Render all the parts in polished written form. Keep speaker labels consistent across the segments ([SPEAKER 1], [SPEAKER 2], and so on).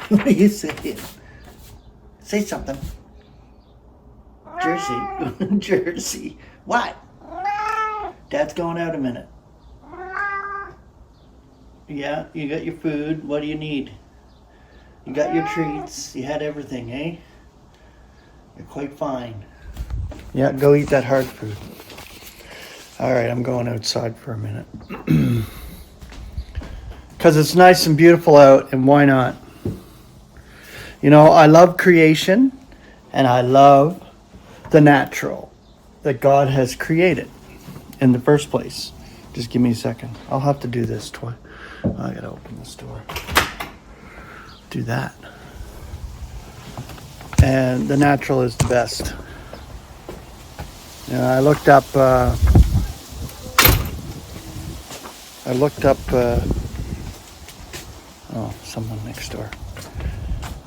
[SPEAKER 1] What are you saying? Say something. Jersey. Jersey. What? Dad's going out a minute. Yeah, you got your food. What do you need? You got your treats. You had everything, eh? You're quite fine. Yeah, go eat that hard food. All right, I'm going outside for a minute. Because it's nice and beautiful out, and why not? You know, I love creation, and I love the natural that God has created in the first place. Just give me a second. I'll have to do this twice. I gotta open this door. Do that. And the natural is the best. You know, I looked up someone next door.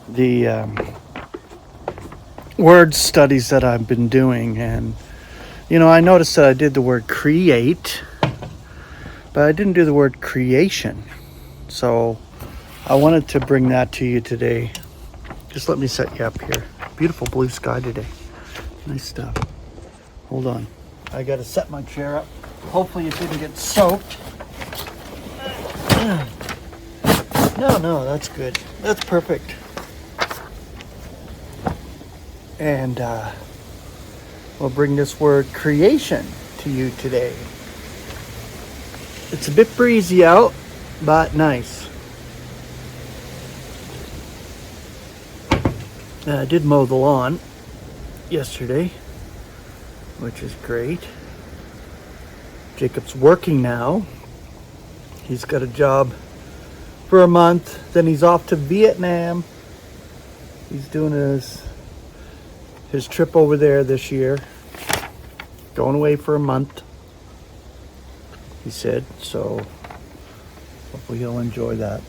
[SPEAKER 1] The word studies that I've been doing, and you know, I noticed that I did the word create, but I didn't do the word creation. So I wanted to bring that to you today. Just let me set you up here. Beautiful blue sky today. Nice stuff. Hold on. I gotta set my chair up. Hopefully it didn't get soaked. No, that's good. That's perfect. And we'll bring this word creation to you today. It's a bit breezy out, but nice. I did mow the lawn yesterday, which is great. Jacob's working now. He's got a job for a month, then he's off to Vietnam. He's doing his trip over there this year. Going away for a month, he said, so hopefully he'll enjoy that.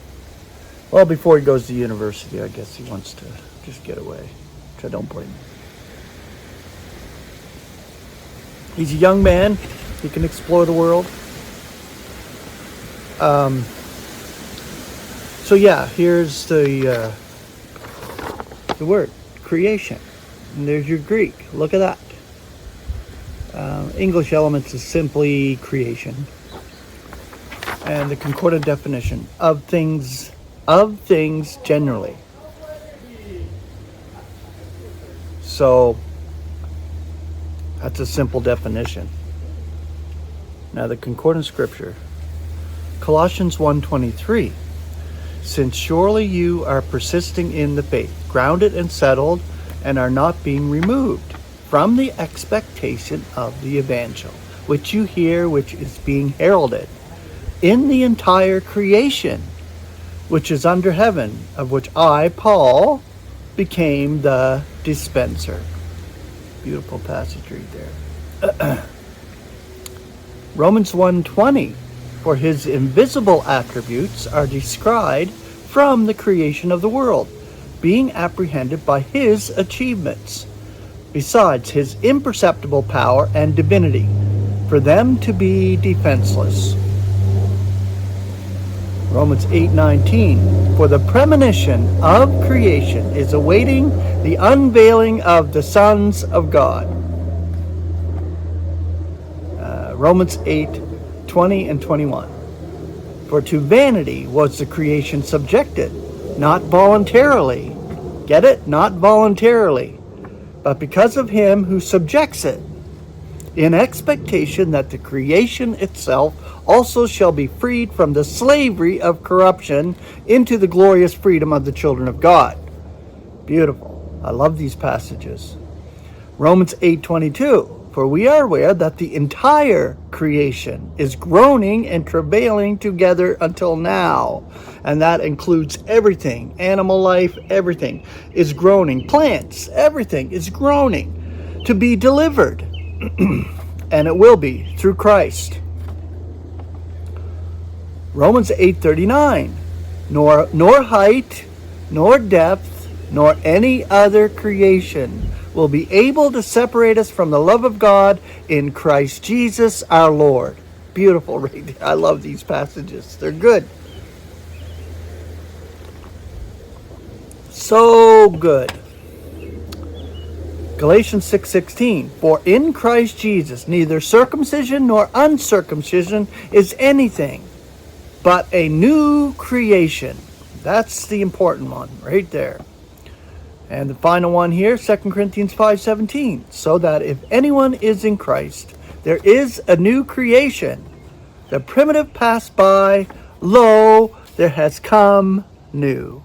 [SPEAKER 1] Well, before he goes to university, I guess he wants to just get away, which I don't blame him. He's a young man. He can explore the world. So yeah, here's the word, creation. And there's your Greek. Look at that. English elements is simply creation. And the concordant definition of things generally. So that's a simple definition. Now the concordant scripture, Colossians 1:23. Since surely you are persisting in the faith, grounded and settled, and are not being removed from the expectation of the evangel, which you hear, which is being heralded in the entire creation, which is under heaven, of which I, Paul, became the dispenser. Beautiful passage right there. Romans 1:20. For his invisible attributes are described from the creation of the world, being apprehended by his achievements, besides his imperceptible power and divinity, for them to be defenseless. Romans 8:19. For the premonition of creation is awaiting the unveiling of the sons of God. Romans 8:20 and 21. For to vanity was the creation subjected, not voluntarily. Get it? Not voluntarily, but because of him who subjects it, in expectation that the creation itself also shall be freed from the slavery of corruption into the glorious freedom of the children of God. Beautiful. I love these passages. Romans 8:22. For we are aware that the entire creation is groaning and travailing together until now. And that includes everything. Animal life, everything is groaning. Plants, everything is groaning to be delivered. And it will be through Christ. Romans 8:39. Nor height, nor depth, nor any other creation will be able to separate us from the love of God in Christ Jesus our Lord. Beautiful right there. I love these passages. They're good. So good. Galatians 6:16, for in Christ Jesus neither circumcision nor uncircumcision is anything, but a new creation. That's the important one right there. And the final one here, 2 Corinthians 5:17, so that if anyone is in Christ, there is a new creation. The primitive passed by, lo, there has come new.